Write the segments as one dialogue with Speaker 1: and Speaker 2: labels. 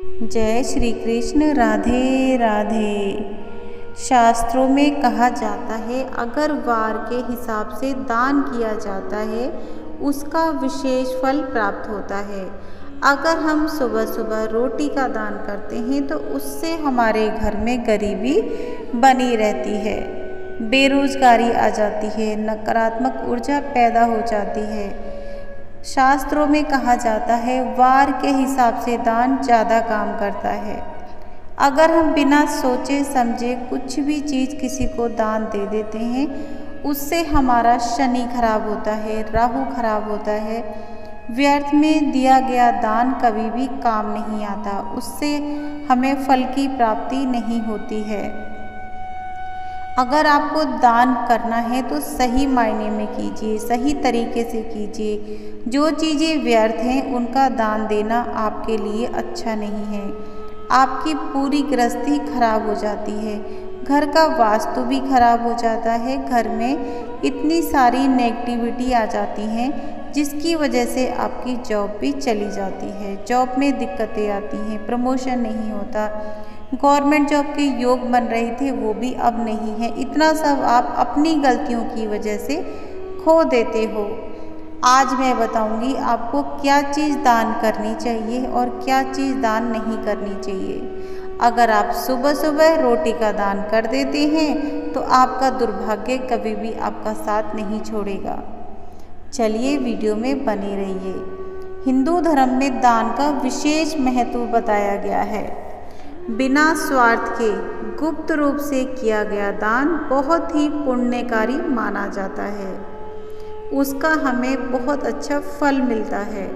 Speaker 1: जय श्री कृष्ण। राधे राधे। शास्त्रों में कहा जाता है अगर वार के हिसाब से दान किया जाता है उसका विशेष फल प्राप्त होता है। अगर हम सुबह सुबह रोटी का दान करते हैं तो उससे हमारे घर में गरीबी बनी रहती है, बेरोजगारी आ जाती है, नकारात्मक ऊर्जा पैदा हो जाती है। शास्त्रों में कहा जाता है वार के हिसाब से दान ज़्यादा काम करता है। अगर हम बिना सोचे समझे कुछ भी चीज़ किसी को दान दे देते हैं उससे हमारा शनि खराब होता है, राहु खराब होता है। व्यर्थ में दिया गया दान कभी भी काम नहीं आता, उससे हमें फल की प्राप्ति नहीं होती है। अगर आपको दान करना है तो सही मायने में कीजिए, सही तरीके से कीजिए। जो चीज़ें व्यर्थ हैं उनका दान देना आपके लिए अच्छा नहीं है। आपकी पूरी गृहस्थी खराब हो जाती है, घर का वास्तु भी खराब हो जाता है। घर में इतनी सारी नेगेटिविटी आ जाती हैं जिसकी वजह से आपकी जॉब भी चली जाती है, जॉब में दिक्कतें आती हैं, प्रमोशन नहीं होता, गवर्नमेंट जॉब के योग बन रहे थे वो भी अब नहीं है। इतना सब आप अपनी गलतियों की वजह से खो देते हो। आज मैं बताऊंगी आपको क्या चीज़ दान करनी चाहिए और क्या चीज़ दान नहीं करनी चाहिए। अगर आप सुबह सुबह रोटी का दान कर देते हैं तो आपका दुर्भाग्य कभी भी आपका साथ नहीं छोड़ेगा। चलिए वीडियो में बने रहिए। हिंदू धर्म में दान का विशेष महत्व बताया गया है। बिना स्वार्थ के गुप्त रूप से किया गया दान बहुत ही पुण्यकारी माना जाता है, उसका हमें बहुत अच्छा फल मिलता है।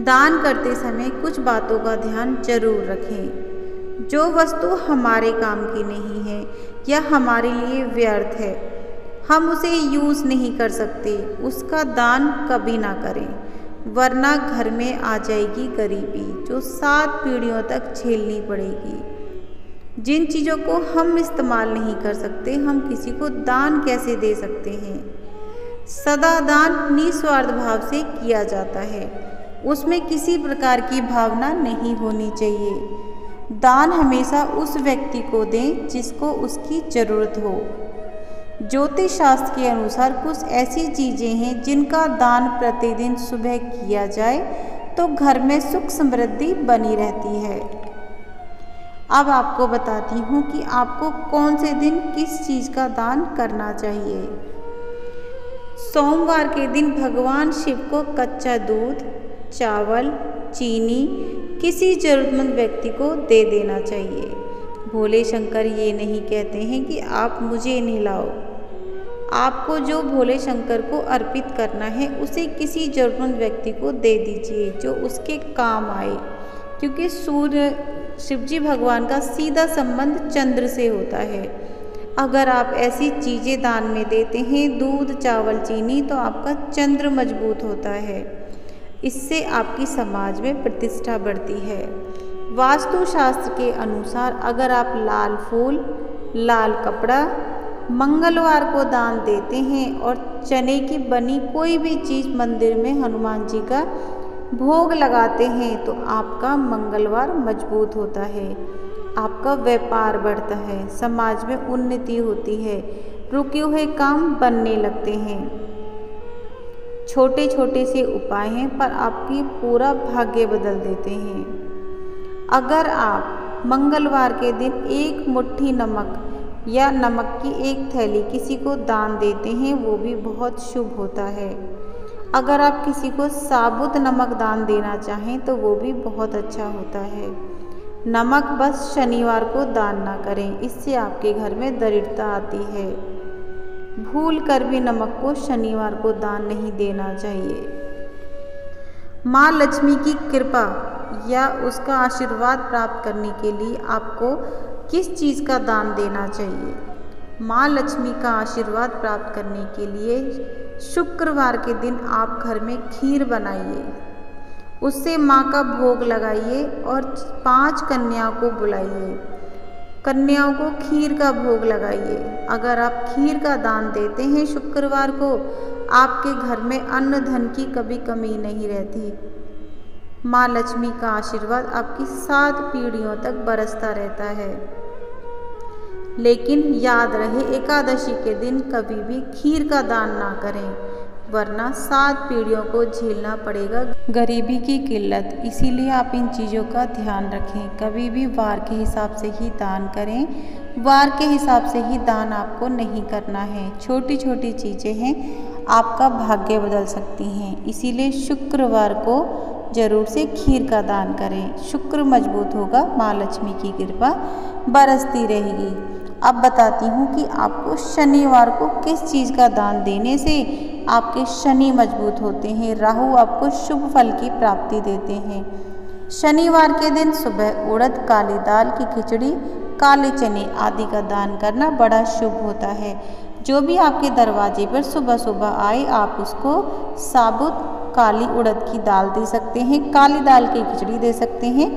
Speaker 1: दान करते समय कुछ बातों का ध्यान जरूर रखें। जो वस्तु हमारे काम की नहीं है या हमारे लिए व्यर्थ है, हम उसे यूज़ नहीं कर सकते, उसका दान कभी ना करें, वरना घर में आ जाएगी गरीबी जो 7 पीढ़ियों तक झेलनी पड़ेगी। जिन चीज़ों को हम इस्तेमाल नहीं कर सकते हम किसी को दान कैसे दे सकते हैं। सदा दान निस्वार्थ भाव से किया जाता है, उसमें किसी प्रकार की भावना नहीं होनी चाहिए। दान हमेशा उस व्यक्ति को दें जिसको उसकी ज़रूरत हो। ज्योतिष शास्त्र के अनुसार कुछ ऐसी चीज़ें हैं जिनका दान प्रतिदिन सुबह किया जाए तो घर में सुख समृद्धि बनी रहती है। अब आपको बताती हूँ कि आपको कौन से दिन किस चीज़ का दान करना चाहिए। सोमवार के दिन भगवान शिव को कच्चा दूध, चावल, चीनी किसी ज़रूरतमंद व्यक्ति को दे देना चाहिए। भोले शंकर ये नहीं कहते हैं कि आप मुझे नहीं लाओ, आपको जो भोले शंकर को अर्पित करना है उसे किसी ज़रूरतमंद व्यक्ति को दे दीजिए जो उसके काम आए, क्योंकि सूर्य शिवजी भगवान का सीधा संबंध चंद्र से होता है। अगर आप ऐसी चीज़ें दान में देते हैं, दूध, चावल, चीनी, तो आपका चंद्र मजबूत होता है, इससे आपकी समाज में प्रतिष्ठा बढ़ती है। वास्तु शास्त्र के अनुसार अगर आप लाल फूल, लाल कपड़ा मंगलवार को दान देते हैं और चने की बनी कोई भी चीज़ मंदिर में हनुमान जी का भोग लगाते हैं तो आपका मंगलवार मजबूत होता है, आपका व्यापार बढ़ता है, समाज में उन्नति होती है, रुके हुए काम बनने लगते हैं। छोटे छोटे से उपाय हैं पर आपकी पूरा भाग्य बदल देते हैं। अगर आप मंगलवार के दिन एक मुट्ठी नमक या नमक की एक थैली किसी को दान देते हैं वो भी बहुत शुभ होता है। अगर आप किसी को साबुत नमक दान देना चाहें तो वो भी बहुत अच्छा होता है। नमक बस शनिवार को दान ना करें, इससे आपके घर में दरिद्रता आती है। भूल कर भी नमक को शनिवार को दान नहीं देना चाहिए। माँ लक्ष्मी की कृपा या उसका आशीर्वाद प्राप्त करने के लिए आपको किस चीज़ का दान देना चाहिए। माँ लक्ष्मी का आशीर्वाद प्राप्त करने के लिए शुक्रवार के दिन आप घर में खीर बनाइए, उससे माँ का भोग लगाइए और 5 कन्याओं को बुलाइए, कन्याओं को खीर का भोग लगाइए। अगर आप खीर का दान देते हैं शुक्रवार को, आपके घर में अन्न धन की कभी कमी नहीं रहती। माँ लक्ष्मी का आशीर्वाद आपकी 7 पीढ़ियों तक बरसता रहता है। लेकिन याद रहे, एकादशी के दिन कभी भी खीर का दान ना करें, वरना 7 पीढ़ियों को झेलना पड़ेगा गरीबी की किल्लत। इसीलिए आप इन चीज़ों का ध्यान रखें। कभी भी वार के हिसाब से ही दान करें, वार के हिसाब से ही दान आपको नहीं करना है। छोटी छोटी चीज़ें हैं, आपका भाग्य बदल सकती हैं। इसीलिए शुक्रवार को जरूर से खीर का दान करें। शुक्र मजबूत होगा, माँ लक्ष्मी की कृपा बरसती रहेगी। अब बताती हूँ कि आपको शनिवार को किस चीज़ का दान देने से आपके शनि मजबूत होते हैं, राहु आपको शुभ फल की प्राप्ति देते हैं। शनिवार के दिन सुबह उड़द, काली दाल की खिचड़ी, काले चने आदि का दान करना बड़ा शुभ होता है। जो भी आपके दरवाजे पर सुबह सुबह आए, आप उसको साबुत काली उड़द की दाल दे सकते हैं, काली दाल की खिचड़ी दे सकते हैं,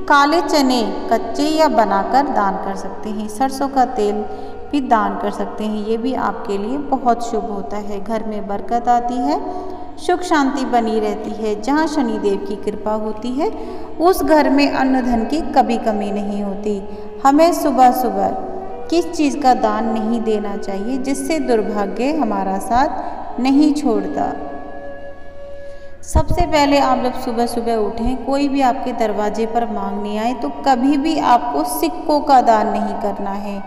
Speaker 1: काले चने कच्चे या बनाकर दान कर सकते हैं, सरसों का तेल भी दान कर सकते हैं। ये भी आपके लिए बहुत शुभ होता है। घर में बरकत आती है, सुख शांति बनी रहती है। जहाँ शनिदेव की कृपा होती है, उस घर में अन्न धन की कभी कमी नहीं होती। हमें सुबह सुबह किस चीज़ का दान नहीं देना चाहिए, जिससे दुर्भाग्य हमारा साथ नहीं छोड़ता। सबसे पहले आप जब सुबह सुबह उठें, कोई भी आपके दरवाजे पर मांगने आए, तो कभी भी आपको सिक्कों का दान नहीं करना है।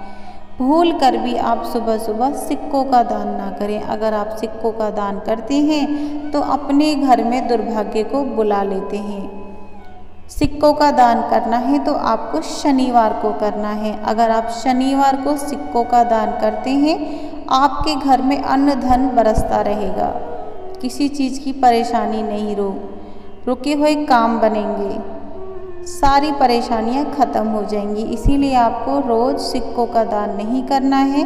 Speaker 1: भूल कर भी आप सुबह सुबह सिक्कों का दान ना करें। अगर आप सिक्कों का दान करते हैं तो अपने घर में दुर्भाग्य को बुला लेते हैं। सिक्कों का दान करना है तो आपको शनिवार को करना है। अगर आप शनिवार को सिक्कों का दान करते हैं, आपके घर में अन्न धन बरसता रहेगा। किसी चीज़ की परेशानी नहीं, रुके हुए काम बनेंगे, सारी परेशानियां खत्म हो जाएंगी। इसीलिए आपको रोज़ सिक्कों का दान नहीं करना है,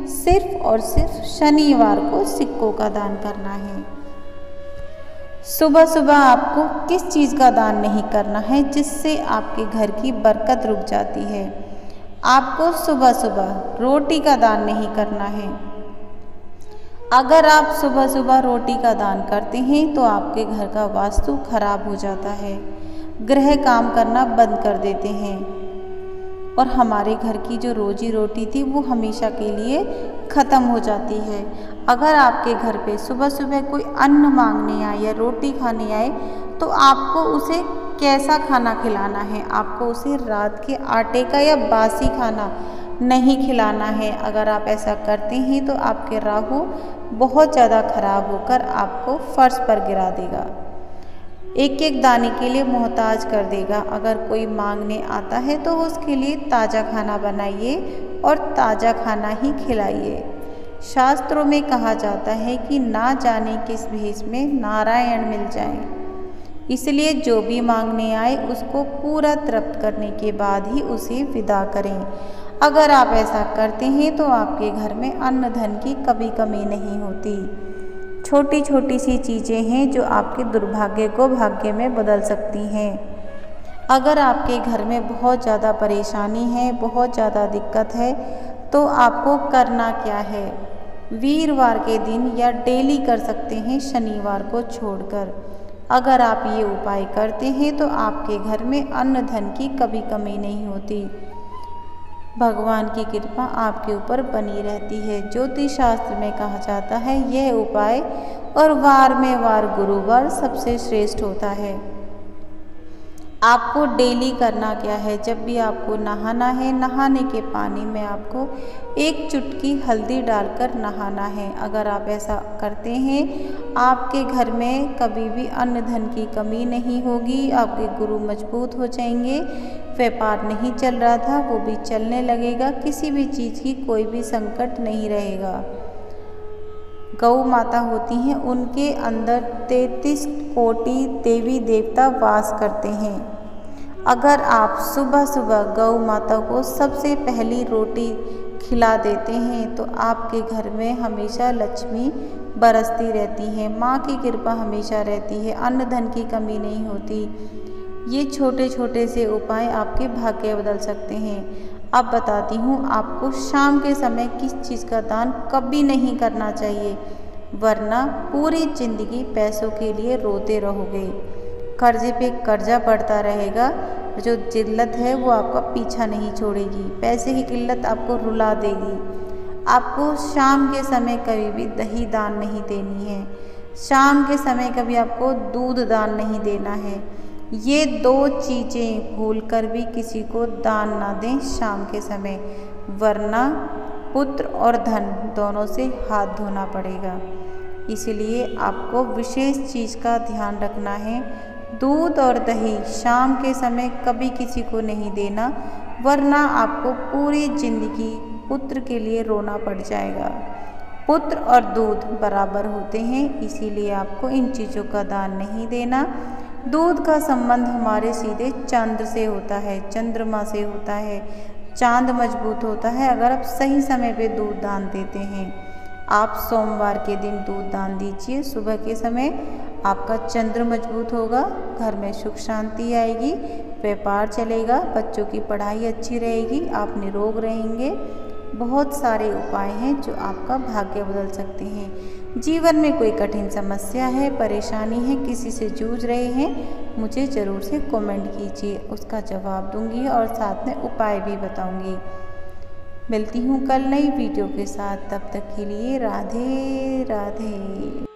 Speaker 1: सिर्फ और सिर्फ शनिवार को सिक्कों का दान करना है। सुबह सुबह आपको किस चीज़ का दान नहीं करना है, जिससे आपके घर की बरकत रुक जाती है। आपको सुबह सुबह रोटी का दान नहीं करना है। अगर आप सुबह सुबह रोटी का दान करते हैं तो आपके घर का वास्तु खराब हो जाता है, ग्रह काम करना बंद कर देते हैं और हमारे घर की जो रोजी रोटी थी वो हमेशा के लिए ख़त्म हो जाती है। अगर आपके घर पे सुबह सुबह कोई अन्न मांगने आए या रोटी खाने आए, तो आपको उसे कैसा खाना खिलाना है? आपको उसे रात के आटे का या बासी खाना नहीं खिलाना है। अगर आप ऐसा करते हैं तो आपके राहु बहुत ज़्यादा खराब होकर आपको फर्श पर गिरा देगा, एक एक दाने के लिए मोहताज कर देगा। अगर कोई मांगने आता है तो उसके लिए ताज़ा खाना बनाइए और ताज़ा खाना ही खिलाइए। शास्त्रों में कहा जाता है कि ना जाने किस भेष में नारायण मिल जाएं। इसलिए जो भी मांगने आए उसको पूरा तृप्त करने के बाद ही उसे विदा करें। अगर आप ऐसा करते हैं तो आपके घर में अन्न धन की कभी कमी नहीं होती। छोटी छोटी सी चीज़ें हैं जो आपके दुर्भाग्य को भाग्य में बदल सकती हैं। अगर आपके घर में बहुत ज़्यादा परेशानी है, बहुत ज़्यादा दिक्कत है, तो आपको करना क्या है? वीरवार के दिन या डेली कर सकते हैं, शनिवार को छोड़कर। अगर आप ये उपाय करते हैं तो आपके घर में अन्न धन की कभी कमी नहीं होती। भगवान की कृपा आपके ऊपर बनी रहती है। ज्योतिष शास्त्र में कहा जाता है यह उपाय और वार में वार गुरुवार सबसे श्रेष्ठ होता है। आपको डेली करना क्या है? जब भी आपको नहाना है, नहाने के पानी में आपको 1 चुटकी हल्दी डालकर नहाना है। अगर आप ऐसा करते हैं, आपके घर में कभी भी अन्न धन की कमी नहीं होगी। आपके गुरु मजबूत हो जाएंगे। व्यापार नहीं चल रहा था वो भी चलने लगेगा। किसी भी चीज़ की कोई भी संकट नहीं रहेगा। गौ माता होती हैं, उनके अंदर 33 कोटि देवी देवता वास करते हैं। अगर आप सुबह सुबह गौ माता को सबसे पहली रोटी खिला देते हैं तो आपके घर में हमेशा लक्ष्मी बरसती रहती है, माँ की कृपा हमेशा रहती है, अन्न धन की कमी नहीं होती। ये छोटे छोटे से उपाय आपके भाग्य बदल सकते हैं। अब बताती हूँ आपको शाम के समय किस चीज़ का दान कभी नहीं करना चाहिए, वरना पूरी जिंदगी पैसों के लिए रोते रहोगे। कर्जे पे कर्जा बढ़ता रहेगा। जो जिल्लत है वो आपका पीछा नहीं छोड़ेगी। पैसे की किल्लत आपको रुला देगी। आपको शाम के समय कभी भी दही दान नहीं देनी है। शाम के समय कभी आपको दूध दान नहीं देना है। ये 2 चीज़ें भूलकर भी किसी को दान ना दें शाम के समय, वरना पुत्र और धन दोनों से हाथ धोना पड़ेगा। इसलिए आपको विशेष चीज़ का ध्यान रखना है। दूध और दही शाम के समय कभी किसी को नहीं देना, वरना आपको पूरी जिंदगी पुत्र के लिए रोना पड़ जाएगा। पुत्र और दूध बराबर होते हैं, इसीलिए आपको इन चीज़ों का दान नहीं देना। दूध का संबंध हमारे सीधे चंद्र से होता है, चंद्रमा से होता है। चांद मजबूत होता है अगर आप सही समय पे दूध दान देते हैं। आप सोमवार के दिन दूध दान दीजिए सुबह के समय। आपका चंद्र मजबूत होगा, घर में सुख शांति आएगी, व्यापार चलेगा, बच्चों की पढ़ाई अच्छी रहेगी, आप निरोग रहेंगे। बहुत सारे उपाय हैं जो आपका भाग्य बदल सकते हैं। जीवन में कोई कठिन समस्या है, परेशानी है, किसी से जूझ रहे हैं, मुझे ज़रूर से कमेंट कीजिए, उसका जवाब दूंगी और साथ में उपाय भी बताऊंगी। मिलती हूँ कल नई वीडियो के साथ, तब तक के लिए राधे राधे।